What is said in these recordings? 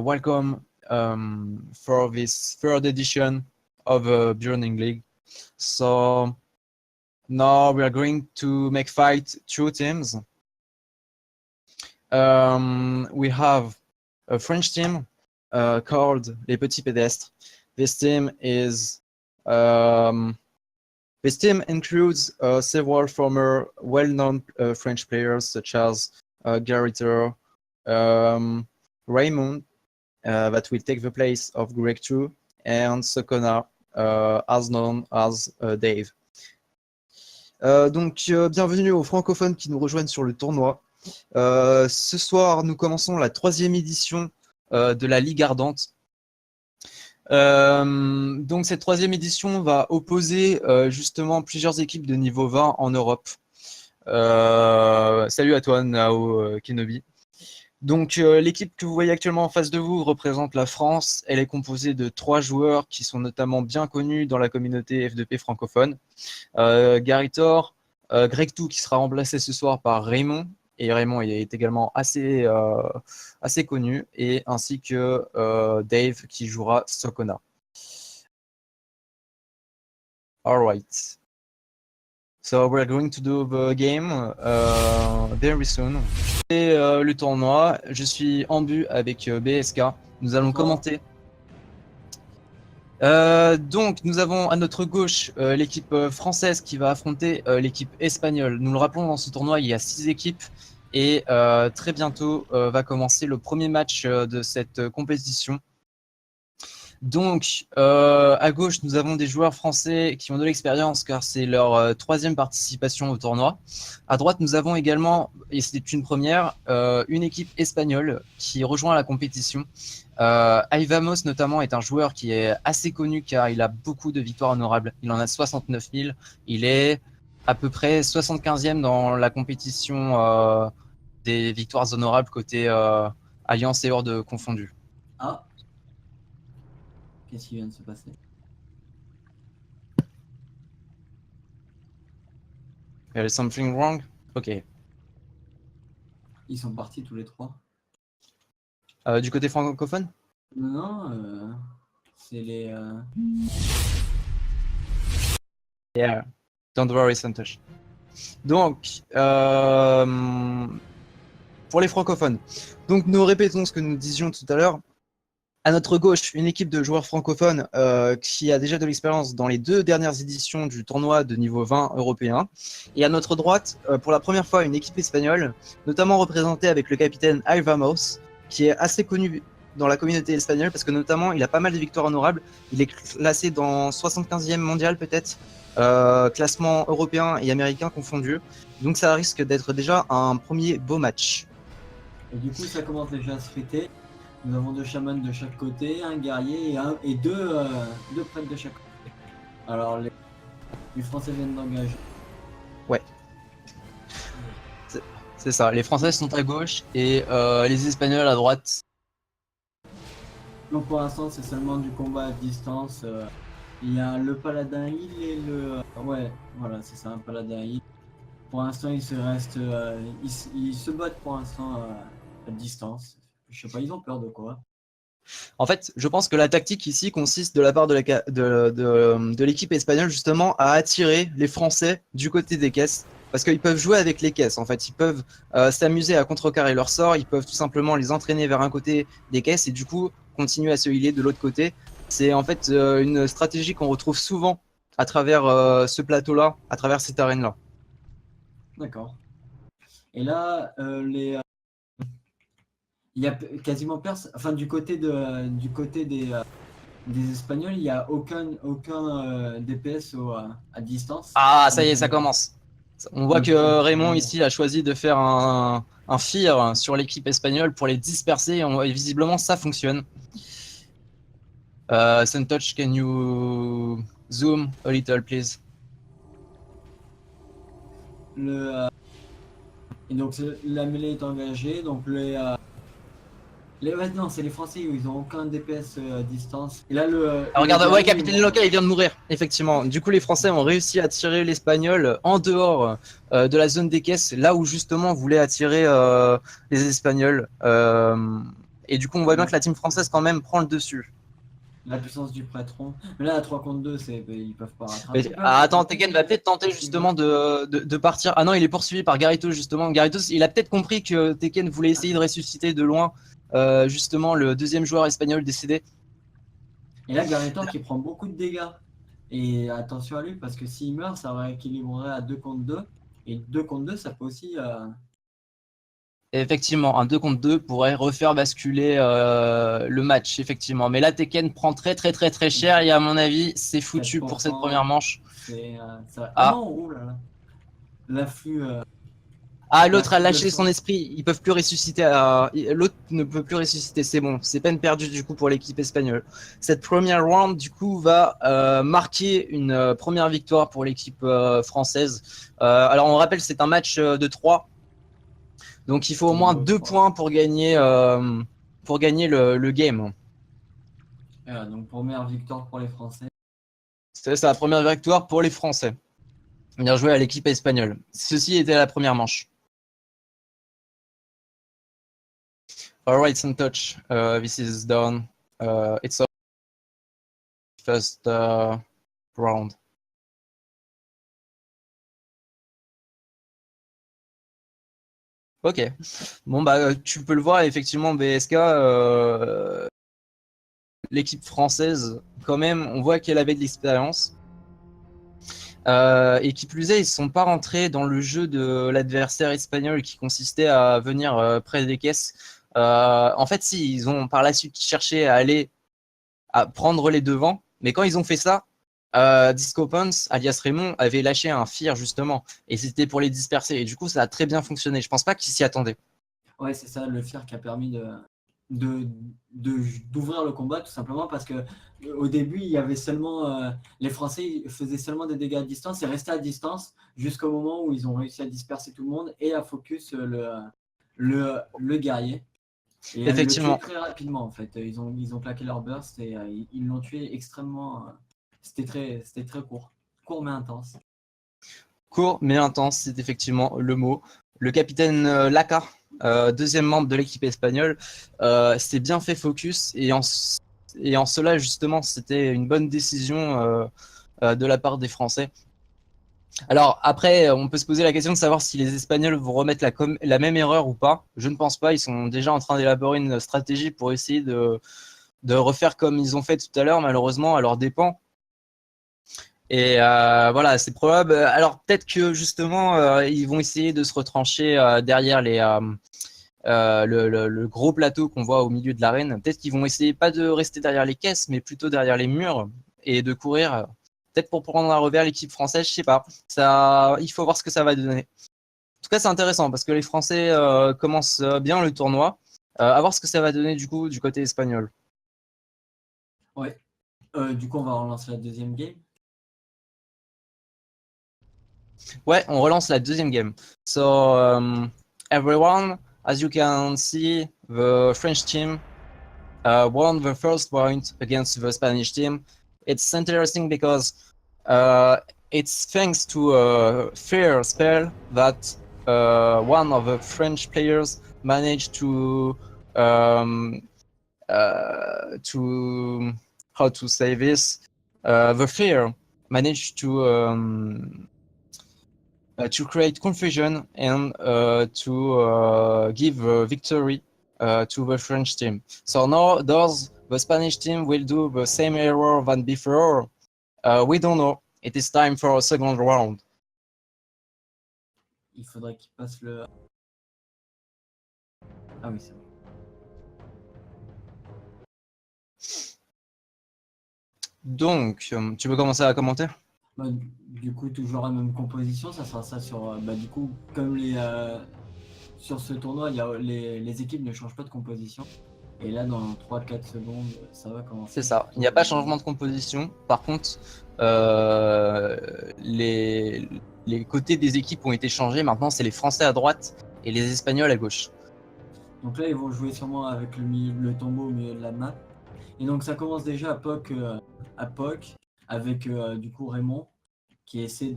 Welcome for this third edition of Burning League. So now we are going to make fight two teams. We have a French team called Les Petits Pédestres. This team includes several former well-known French players such as Gary Turr, Raymond, that will take the place of Greg True, and Sokona, as known as Dave. Bienvenue aux francophones qui nous rejoignent sur le tournoi. Ce soir, nous commençons la 3e édition de la Ligue Ardente. Donc cette 3e édition va opposer justement plusieurs équipes de niveau 20 en Europe. Salut à toi, Nao Kenobi. Donc l'équipe que vous voyez actuellement en face de vous représente la France. Elle est composée de 3 joueurs qui sont notamment bien connus dans la communauté F2P francophone. Gary Thor, Greg Tou qui sera remplacé ce soir par Raymond. Et Raymond est également assez connu. Et ainsi que Dave qui jouera Sokona. Alright. So we're going to do the game very soon. Et le tournoi, je suis en but avec BSK. Nous allons commenter. Donc nous avons à notre gauche l'équipe française qui va affronter l'équipe espagnole. Nous le rappelons, dans ce tournoi il y a 6 équipes et très bientôt va commencer le premier match de cette compétition. Donc, à gauche, nous avons des joueurs français qui ont de l'expérience car c'est leur 3e participation au tournoi. À droite, nous avons également, et c'est une première, une équipe espagnole qui rejoint la compétition. Aivamos, notamment, est un joueur qui est assez connu car il a beaucoup de victoires honorables. Il en a 69 000. Il est à peu près 75e dans la compétition des victoires honorables côté Alliance et Horde confondues. Ah. Qu'est-ce qui vient de se passer? There is something wrong? Ok. Ils sont partis tous les 3. Du côté francophone? Non, c'est les... Yeah, don't worry Santosh. Donc, pour les francophones, donc nous répétons ce que nous disions tout à l'heure. À notre gauche, une équipe de joueurs francophones qui a déjà de l'expérience dans les 2 dernières éditions du tournoi de niveau 20 européen. Et à notre droite, pour la première fois, une équipe espagnole, notamment représentée avec le capitaine Aivamos, qui est assez connu dans la communauté espagnole parce que notamment il a pas mal de victoires honorables. Il est classé dans 75e mondial peut-être, classement européen et américain confondus. Donc ça risque d'être déjà un premier beau match. Et du coup, ça commence déjà à se friter. Nous avons 2 chamans de chaque côté, un guerrier et deux prêtres de chaque côté. Alors, les Français viennent d'engager. Ouais. C'est ça, les Français sont à gauche et les Espagnols à droite. Donc pour l'instant, c'est seulement du combat à distance. Il y a le paladin heal et le... ouais, voilà, c'est ça, un paladin heal. Pour l'instant, ils se battent pour l'instant à distance. Je sais pas, ils ont peur de quoi? En fait, je pense que la tactique ici consiste de la part de l'équipe espagnole justement à attirer les Français du côté des caisses. Parce qu'ils peuvent jouer avec les caisses, en fait. Ils peuvent s'amuser à contrecarrer leur sort, ils peuvent tout simplement les entraîner vers un côté des caisses et du coup continuer à se healer de l'autre côté. C'est en fait une stratégie qu'on retrouve souvent à travers ce plateau-là, à travers cette arène-là. D'accord. Et là, il y a quasiment personne. Enfin, du côté des Espagnols, il n'y a aucun DPS à distance. Ah, ça y est, ça commence. On voit que Raymond ici a choisi de faire un fear sur l'équipe espagnole pour les disperser et visiblement ça fonctionne. Suntouch, can you zoom a little please? Et donc la mêlée est engagée, donc non, c'est les Français, ils ont aucun DPS distance. Et là Regarde, ouais, Capitaine Local, il vient de mourir, effectivement. Du coup, les Français ont réussi à tirer l'Espagnol en dehors de la zone des caisses, là où justement on voulait attirer les Espagnols. Et du coup, on voit bien que la team française quand même prend le dessus. La puissance du prêtron. Mais là, à 3 contre 2, ils peuvent pas rattraper. Mais, attends, Tekken va peut-être tenter justement de partir. Ah non, il est poursuivi par Garritos justement. Garritos, il a peut-être compris que Tekken voulait essayer de ressusciter de loin justement le deuxième joueur espagnol décédé. Et là, Garreton qui prend beaucoup de dégâts. Et attention à lui, parce que s'il meurt, ça rééquilibrerait à 2 contre 2. Et 2 contre 2, ça peut aussi... Effectivement, un 2 contre 2 pourrait refaire basculer le match, effectivement. Mais là, Tekken prend très cher et à mon avis, c'est foutu pour cette première manche. Ah non, oh là là. L'afflux... Ah, l'autre a lâché son esprit, ils peuvent plus ressusciter. L'autre ne peut plus ressusciter, c'est bon, c'est peine perdue du coup pour l'équipe espagnole. Cette première round du coup va marquer une première victoire pour l'équipe française. Alors on rappelle, c'est un match de 3, donc il faut au moins 2 points pour gagner le game. Donc première victoire pour les Français. C'est la première victoire pour les Français. Bien joué à l'équipe espagnole. Ceci était la première manche. Alright, Suntouch, this is done. It's a first round. Ok. Bon bah tu peux le voir effectivement BSK, l'équipe française quand même, on voit qu'elle avait de l'expérience. Et qui plus est, ils ne sont pas rentrés dans le jeu de l'adversaire espagnol qui consistait à venir près des caisses. En fait, si, ils ont par la suite cherché à aller à prendre les devants, mais quand ils ont fait ça, Disco Pons, alias Raymond, avait lâché un fear justement, et c'était pour les disperser. Et du coup, ça a très bien fonctionné. Je pense pas qu'ils s'y attendaient. Ouais, c'est ça, le fear qui a permis d'ouvrir le combat, tout simplement parce que au début, il y avait seulement les Français faisaient seulement des dégâts à distance et restaient à distance jusqu'au moment où ils ont réussi à disperser tout le monde et à focus le guerrier. Et Effectivement. le tuer très rapidement en fait. Ils ont claqué leur burst et ils l'ont tué extrêmement. C'était très court. Court mais intense. Court mais intense, c'est effectivement le mot. Le capitaine Laca, deuxième membre de l'équipe espagnole, s'est bien fait focus et en cela justement c'était une bonne décision de la part des Français. Alors après, on peut se poser la question de savoir si les Espagnols vont remettre la même erreur ou pas. Je ne pense pas, ils sont déjà en train d'élaborer une stratégie pour essayer de refaire comme ils ont fait tout à l'heure, malheureusement, à leurs dépens. Et voilà, c'est probable. Alors peut-être que justement, ils vont essayer de se retrancher derrière le gros plateau qu'on voit au milieu de l'arène. Peut-être qu'ils vont essayer pas de rester derrière les caisses, mais plutôt derrière les murs et de courir. Peut-être pour prendre un revers l'équipe française, je sais pas. Ça, il faut voir ce que ça va donner. En tout cas, c'est intéressant parce que les Français commencent bien le tournoi. À voir ce que ça va donner du coup du côté espagnol. Ouais. Du coup, on va relancer la deuxième game. Ouais, on relance la deuxième game. So, everyone, as you can see, the French team won the first point against the Spanish team. It's interesting because it's thanks to a fair spell that one of the French players managed to how to say this, the fear managed to create confusion and to give victory to the French team. So now the Spanish team will do the same error than before. We don't know. It is time for a second round. Il faudrait qu'il passe le... Ah oui, c'est bon. Donc, tu peux commencer à commenter? Bah, du coup, toujours la même composition, ça sera ça sur. Bah, du coup, comme sur ce tournoi, les équipes ne changent pas de composition. Et là, dans 3-4 secondes, ça va C'est commencer. ça. Il n'y a pas de changement de composition. Par contre, euh, les, les côtés des équipes ont été changés. Maintenant, c'est les Français à droite et les Espagnols à gauche. Donc là, ils vont jouer sûrement avec le tombeau au milieu de la map. Et donc, ça commence déjà à POC avec du coup Raymond qui essaie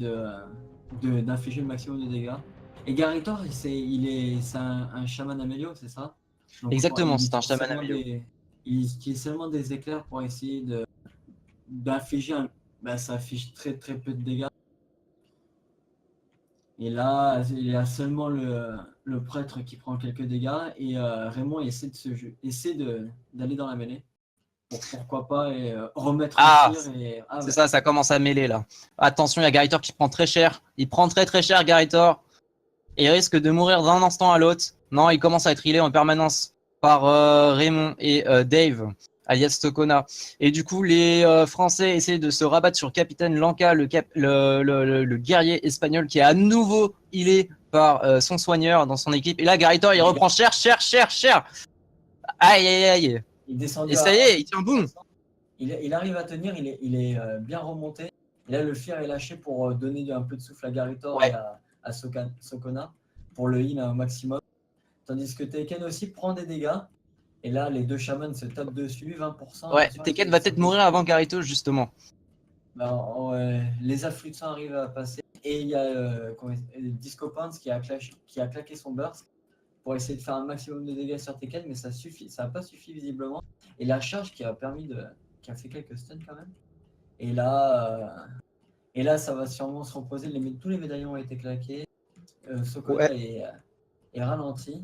d'infliger le maximum de dégâts. Et Garitor, c'est un chaman Amélio, c'est ça? Donc, Exactement, c'est un chaman Amélio. il utilise seulement des éclairs pour essayer d'infliger bah, ça affiche très très peu de dégâts. Et là, il y a seulement le prêtre qui prend quelques dégâts et Raymond essaie d'aller dans la mêlée. Pourquoi pas et remettre un tir et c'est ça, ça commence à mêler là. Attention, il y a Garitor qui prend très cher. Il prend très très cher, Garitor. Et il risque de mourir d'un instant à l'autre. Non, il commence à être healé en permanence par Raymond et Dave, alias Tokona. Et du coup, les Français essaient de se rabattre sur Capitaine Lanka, le guerrier espagnol qui est à nouveau healé par son soigneur dans son équipe. Et là, Garitor, il reprend cher. Aïe, aïe, aïe. Il descend Et ça y est, il tient bon. Il arrive à tenir, il est bien remonté. Et là, le fier est lâché pour donner un peu de souffle à Garitor et à Sokona pour le heal un maximum. Tandis que Taken aussi prend des dégâts. Et là, les deux chamans se tapent dessus, 20%. Ouais, Taken va peut-être mourir avant Garitos, justement. Les affluxants arrivent à passer. Et il y a Disco Pants qui a claqué son burst pour essayer de faire un maximum de dégâts sur Taken, mais ça n'a pas suffi visiblement. Et la charge qui a fait quelques stuns quand même. Et là, ça va sûrement se reposer. Tous les médaillons ont été claqués. Sokona est ralenti.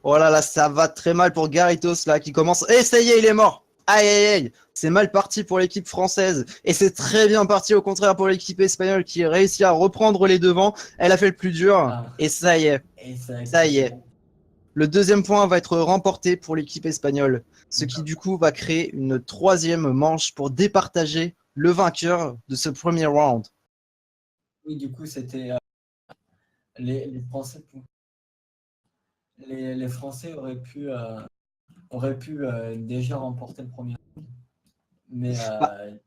Oh là là, ça va très mal pour Garitos là qui commence. Et ça y est, il est mort. Aïe aïe aïe, c'est mal parti pour l'équipe française et c'est très bien parti au contraire pour l'équipe espagnole qui réussit à reprendre les devants. Elle a fait le plus dur et ça y est. Ça y est. Le deuxième point va être remporté pour l'équipe espagnole, ce qui du coup va créer une troisième manche pour départager le vainqueur de ce premier round. Oui, du coup, c'était les Français. Les Français auraient pu déjà remporter le premier round, mais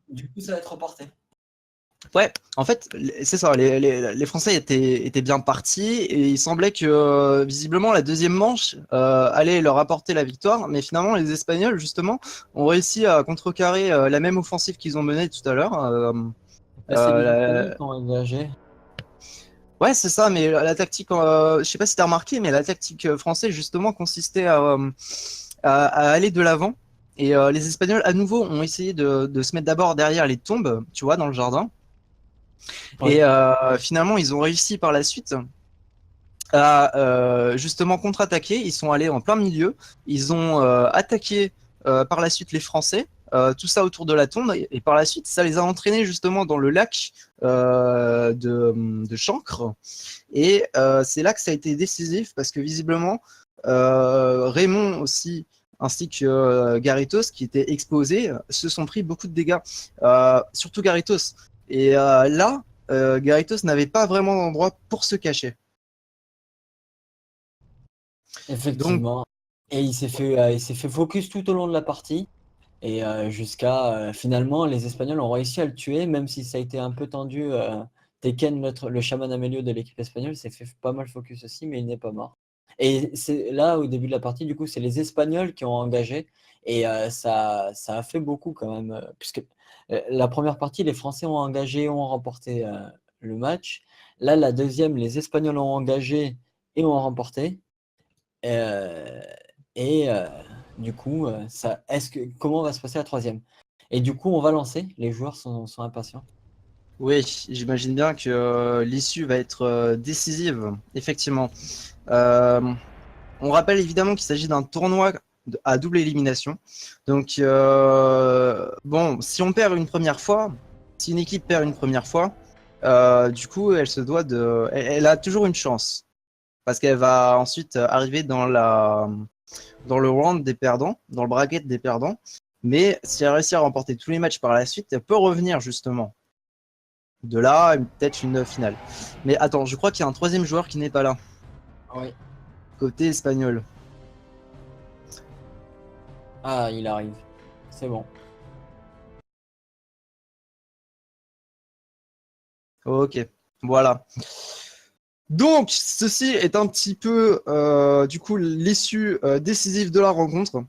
du coup, ça va être reporté. Ouais, en fait, c'est ça, les Français étaient bien partis et il semblait que visiblement la deuxième manche allait leur apporter la victoire, mais finalement les Espagnols justement ont réussi à contrecarrer la même offensive qu'ils ont menée tout à l'heure. C'est les Espagnols qui ont engagé. Ouais, c'est ça, mais la tactique, je sais pas si tu as remarqué, mais la tactique française justement consistait à aller de l'avant. Et les Espagnols à nouveau ont essayé de se mettre d'abord derrière les tombes, tu vois, dans le jardin. Ouais. Et finalement, ils ont réussi par la suite à justement contre-attaquer. Ils sont allés en plein milieu. Ils ont attaqué par la suite les Français. Tout ça autour de la tombe. Et par la suite, ça les a entraînés justement dans le lac de Chancre. Et c'est là que ça a été décisif parce que visiblement, Raymond aussi, ainsi que Garitos, qui étaient exposés, se sont pris beaucoup de dégâts. Surtout Garitos. Et là, Garitos n'avait pas vraiment d'endroit pour se cacher. Effectivement. Donc, et il s'est fait focus tout au long de la partie. Et jusqu'à finalement, les Espagnols ont réussi à le tuer, même si ça a été un peu tendu. Taken, le chaman Amélio de l'équipe espagnole, s'est fait pas mal focus aussi, mais il n'est pas mort. Et c'est là, au début de la partie, du coup, c'est les Espagnols qui ont engagé. Et ça a fait beaucoup quand même. Puisque la première partie, les Français ont engagé, ont remporté le match. Là, la deuxième, les Espagnols ont engagé et ont remporté. Du coup, comment va se passer la troisième? Et du coup, on va lancer. Les joueurs sont impatients. Oui, j'imagine bien que l'issue va être décisive, effectivement. On rappelle évidemment qu'il s'agit d'un tournoi à double élimination. Donc, bon, si on perd une première fois, si une équipe perd une première fois, du coup, elle a toujours une chance. Parce qu'elle va ensuite arriver dans le round des perdants, dans le bracket des perdants. Mais si elle réussit à remporter tous les matchs par la suite, elle peut revenir justement. De là, peut-être une finale. Mais attends, je crois qu'il y a un troisième joueur qui n'est pas là, Oui. côté espagnol. Ah, il arrive. C'est bon. Ok, voilà. Donc, ceci est un petit peu, du coup, l'issue décisive de la rencontre.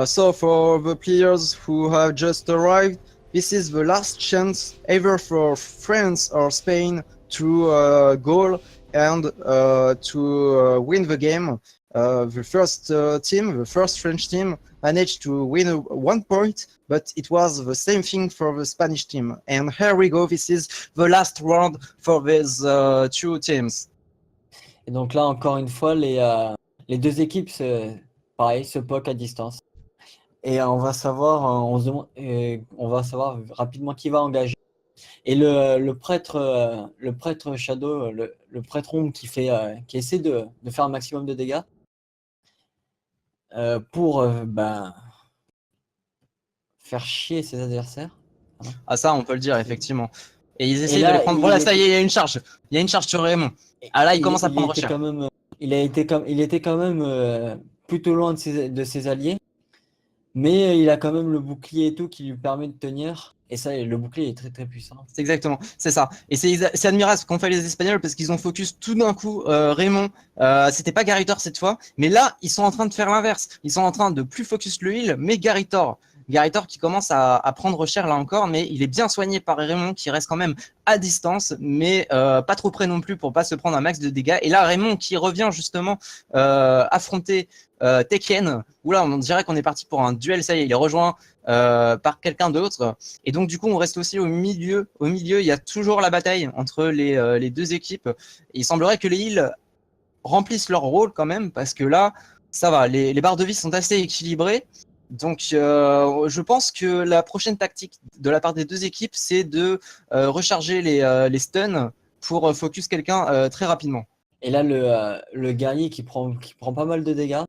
So, for the players who have just arrived, this is the last chance ever for France or Spain to goal and to win the game. The first French team, managed to win 1 point, but it was the same thing for the Spanish team. And here we go, this is the last round for these two teams. Et donc là, encore une fois, les deux équipes pareil, se poquent à distance. Et on va savoir, on va savoir rapidement qui va engager. Et le prêtre Shadow, le prêtre ombre qui essaie de faire un maximum de dégâts pour faire chier ses adversaires. Ah ça, on peut le dire, effectivement. Et ils Et essayent de les là, prendre. Voilà, ça y est, il y a une charge. Il y a une charge sur Raymond. Ah là, il commence à prendre était cher. quand même, il était quand même plutôt loin de ses alliés, mais il a quand même le bouclier et tout qui lui permet de tenir. Et ça, le bouclier est très très puissant. C'est exactement, c'est ça. Et c'est admirable ce qu'ont fait les Espagnols parce qu'ils ont focus tout d'un coup Raymond. C'était pas Garitor cette fois, mais là, ils sont en train de faire l'inverse. Ils sont en train de plus focus le heal, mais Garitor. Garitor qui commence à prendre cher là encore, mais il est bien soigné par Raymond qui reste quand même à distance, mais pas trop près non plus pour pas se prendre un max de dégâts. Et là, Raymond qui revient justement affronter Tekken, où là on dirait qu'on est parti pour un duel, ça y est, il est rejoint par quelqu'un d'autre. Et donc du coup on reste aussi au milieu. Au milieu, il y a toujours la bataille entre les deux équipes. Et il semblerait que les heals remplissent leur rôle quand même, parce que là, ça va, les barres de vie sont assez équilibrées. Donc je pense que la prochaine tactique de la part des deux équipes, c'est de recharger les stuns pour focus quelqu'un très rapidement. Et là, le guerrier qui prend pas mal de dégâts,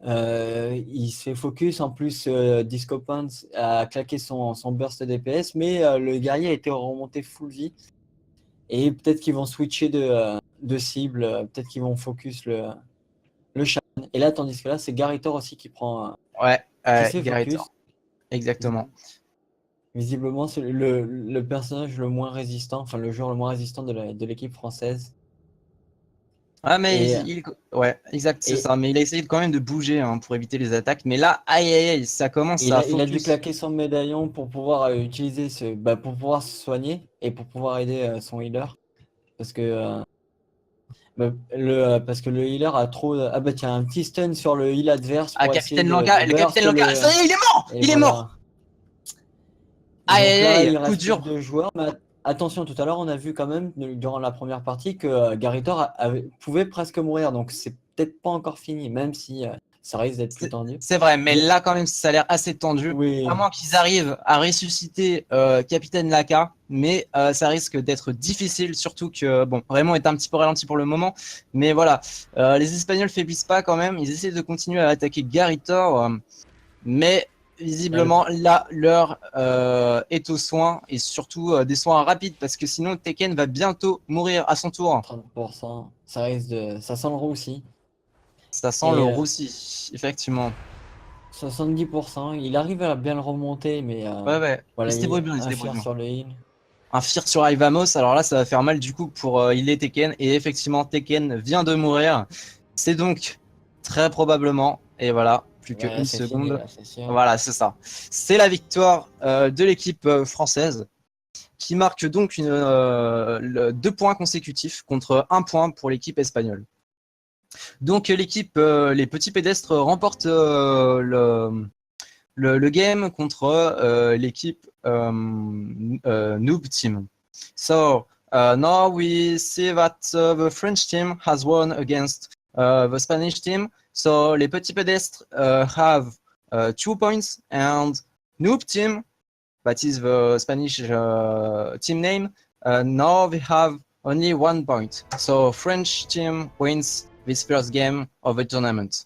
il se fait focus. En plus, Disco Pants a claqué son burst DPS, mais le guerrier a été remonté full vie. Et peut-être qu'ils vont switcher de cible, peut-être qu'ils vont focus le Shaman. Et là, tandis que là, c'est Garitor aussi qui Ouais, qui se fait Garitor. focus. Exactement. Visiblement, c'est le personnage le moins résistant, enfin le joueur le moins résistant de l'équipe française. Ah mais Et, ouais, exact, c'est et, ça. Mais il a essayé quand même de bouger hein, pour éviter les attaques. Mais là, aïe aïe aïe, ça commence et à il a dû focus. claquer son médaillon pour pouvoir utiliser pour pouvoir se soigner et pour pouvoir aider son healer. Parce que, parce que le healer a trop. Ah bah tiens, un petit stun sur le heal adverse Ah, pour essayer Capitaine de Lanka, le burst Capitaine Lanka, ça y est, il est mort! Et Il est voilà. mort! Et Aïe donc aïe là, aïe, il coup reste plus que dur. deux joueurs. Mais attention, tout à l'heure, on a vu quand même, durant la première partie, que Garitor pouvait presque mourir. Donc c'est peut-être pas encore fini, même si ça risque d'être plus tendu. C'est vrai, mais là quand même, ça a l'air assez tendu. À Oui. moins qu'ils arrivent à ressusciter Capitaine Laka, mais ça risque d'être difficile, surtout que bon, Raymond est un petit peu ralenti pour le moment. Mais voilà, les Espagnols faiblissent pas quand même. Ils essaient de continuer à attaquer Garitor, mais visiblement là, l'heure est aux soins et surtout des soins rapides parce que sinon Tekken va bientôt mourir à son tour. 30%, ça risque ça sent le roussi. Ça sent le Et roussi, effectivement. 70%, il arrive à bien le remonter, mais Ouais, ouais, il voilà, se il débrouille est bien, il se un débrouille fier bien. sur le heal. Un Fear sur Ivamos, alors là ça va faire mal du coup pour healer Tekken, et effectivement Tekken vient de mourir. C'est donc très probablement, et voilà, plus Ouais, qu'une c'est fini seconde. là, c'est sûr. Voilà, c'est ça. C'est la victoire de l'équipe française qui marque donc 2 points consécutifs contre 1 point pour l'équipe espagnole. Donc l'équipe, les petits pédestres remportent le game contre l'équipe Noob Team. So now we see that the French team has won against the Spanish team. So les petits pédestres have 2 points and Noob Team, that is the Spanish team name, now they have only 1 point. So French team wins this first game of the tournament.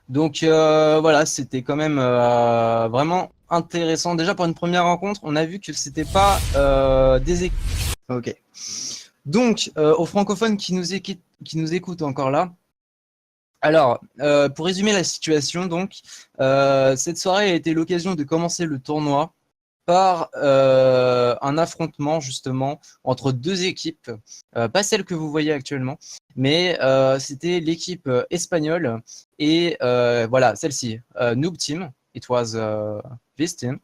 Donc voilà, c'était quand même vraiment intéressant. Déjà pour une première rencontre, on a vu que c'était pas des équipes. Ok. Donc aux francophones qui nous écoutent encore là. Alors, pour résumer la situation, donc, cette soirée a été l'occasion de commencer le tournoi par un affrontement justement entre deux équipes, pas celle que vous voyez actuellement, mais c'était l'équipe espagnole et voilà, celle-ci, Noob Team, it was this team,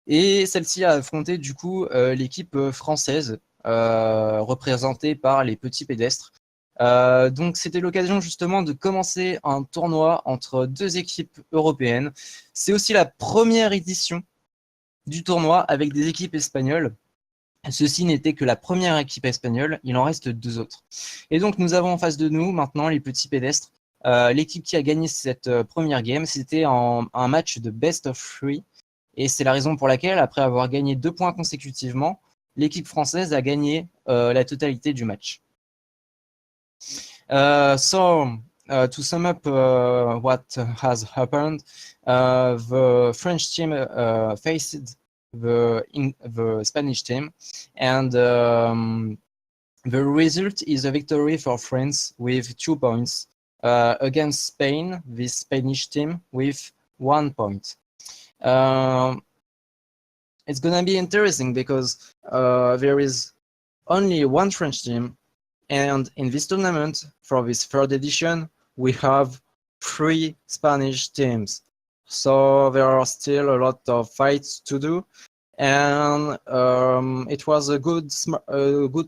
et celle-ci a affronté du coup l'équipe française représentée par les petits pédestres. Donc c'était l'occasion justement de commencer un tournoi entre deux équipes européennes. C'est aussi la première édition du tournoi avec des équipes espagnoles. Ceci n'était que la première équipe espagnole, il en reste deux autres. Et donc nous avons en face de nous maintenant les petits pédestres. L'équipe qui a gagné cette première game, c'était un match de best of three. Et c'est la raison pour laquelle, après avoir gagné 2 points consécutivement, l'équipe française a gagné la totalité du match. To sum up what has happened, the French team faced the Spanish team, and the result is a victory for France with 2 points against Spain, the Spanish team, with 1 point. It's gonna be interesting because there is only one French team, and in this tournament, for this third edition, we have 3 Spanish teams. So there are still a lot of fights to do, and it was a good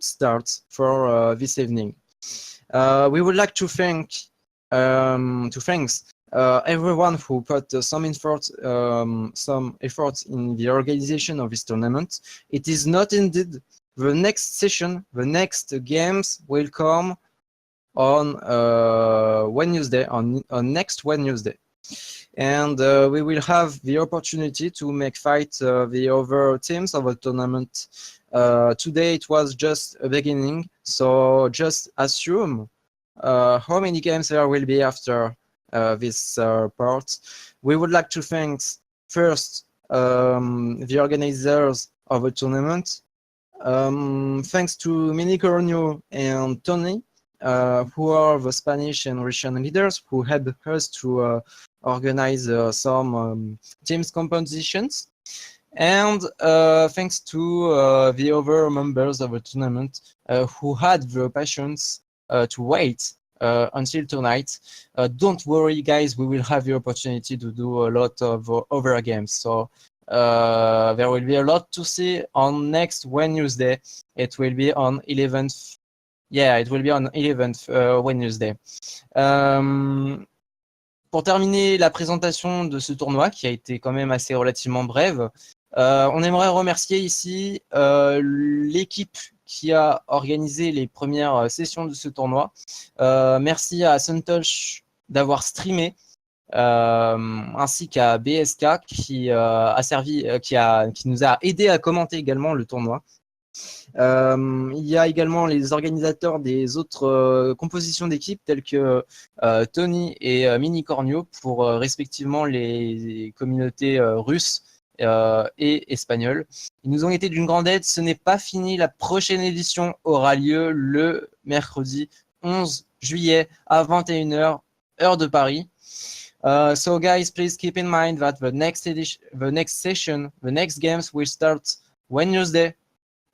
start for this evening. We would like to thanks everyone who put some effort in the organization of this tournament. It is not indeed the next session, the next games will come on Wednesday, on next Wednesday. And we will have the opportunity to make fight the other teams of the tournament. Today it was just a beginning, so just assume how many games there will be after this part. We would like to thank first the organizers of the tournament. Thanks to Mini Coronio and Tony, who are the Spanish and Russian leaders who helped us to organize some teams compositions. And thanks to the other members of the tournament who had the patience to wait until tonight. Don't worry, guys, we will have the opportunity to do a lot of other games. So there will be a lot to see on next Wednesday. It will be on 11th. Yeah, it will be on 11th Wednesday. Pour terminer la présentation de ce tournoi, qui a été quand même assez relativement brève, on aimerait remercier ici l'équipe qui a organisé les premières sessions de ce tournoi. Merci à Suntosh d'avoir streamé, ainsi qu'à BSK qui nous a aidé à commenter également le tournoi. Il y a également les organisateurs des autres compositions d'équipe telles que Tony et Mini Cornio pour respectivement les communautés russes et espagnoles. Ils nous ont été d'une grande aide. Ce n'est pas fini. La prochaine édition aura lieu le mercredi 11 juillet à 21h, heure de Paris. So guys, please keep in mind that the next session, the next games will start Wednesday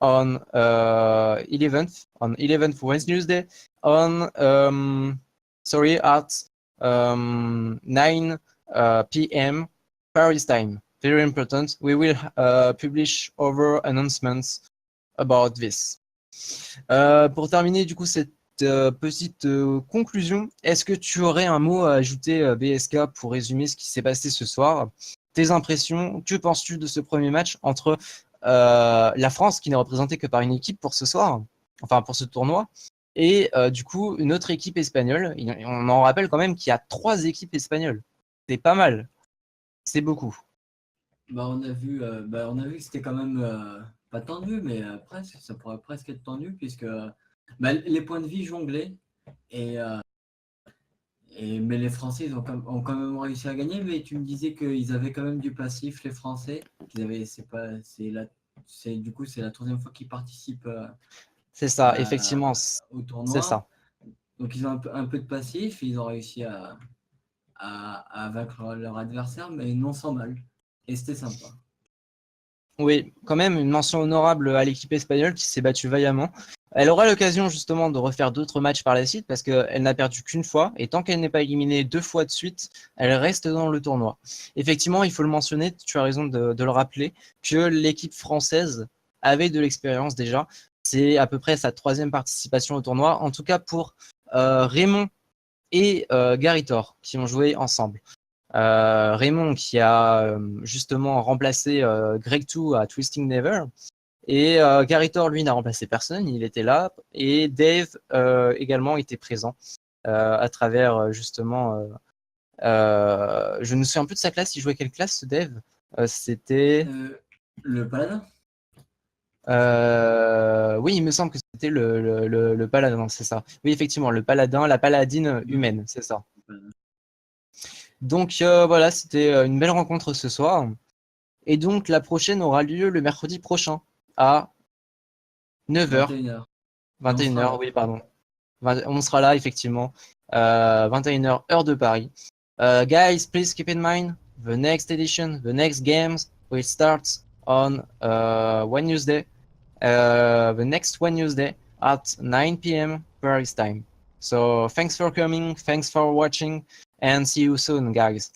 on 11th Wednesday at 9 p.m. Paris time. Very important. We will publish other announcements about this. Pour terminer du coup cette petite conclusion, est-ce que tu aurais un mot à ajouter, BSK, pour résumer ce qui s'est passé ce soir? Tes impressions, que penses-tu de ce premier match entre la France, qui n'est représentée que par une équipe pour ce soir, enfin pour ce tournoi, et du coup une autre équipe espagnole? On en rappelle quand même qu'il y a 3 équipes espagnoles. C'est pas mal, c'est beaucoup. On a vu que c'était quand même pas tendu, mais presque, ça pourrait presque être tendu, puisque les points de vie jonglaient, et mais les Français, ils ont quand même réussi à gagner, mais tu me disais qu'ils avaient quand même du passif, les Français. Du coup, c'est la troisième fois qu'ils participent C'est ça, effectivement, au c'est tournoi. ça. Donc, ils ont un peu de passif, ils ont réussi à vaincre leur adversaire, mais non sans mal. Et c'était sympa. Oui, quand même une mention honorable à l'équipe espagnole qui s'est battue vaillamment. Elle aura l'occasion justement de refaire d'autres matchs par la suite parce qu'elle n'a perdu qu'une fois et tant qu'elle n'est pas éliminée 2 fois de suite, elle reste dans le tournoi. Effectivement, il faut le mentionner, tu as raison de le rappeler, que l'équipe française avait de l'expérience déjà. C'est à peu près sa 3e participation au tournoi, en tout cas pour Raymond et Gary Thor qui ont joué ensemble. Raymond qui a justement remplacé Greg Two à Twisting Never. Et Gary Thor, lui, n'a remplacé personne, il était là. Et Dave également était présent à travers justement. Je ne me souviens plus de sa classe, il jouait quelle classe, Dave C'était. Le paladin. Oui, il me semble que c'était le paladin, c'est ça. Oui, effectivement, le paladin, la paladine humaine, c'est ça. Donc voilà, c'était une belle rencontre ce soir. Et donc la prochaine aura lieu le mercredi prochain à 9h. 21h. 21h, oui, pardon. On sera là, effectivement. 21h, heure de Paris. Guys, please keep in mind, the next edition, the next games will start on Wednesday. The next Wednesday at 9 p.m. Paris time. So thanks for coming, thanks for watching, and see you soon, guys.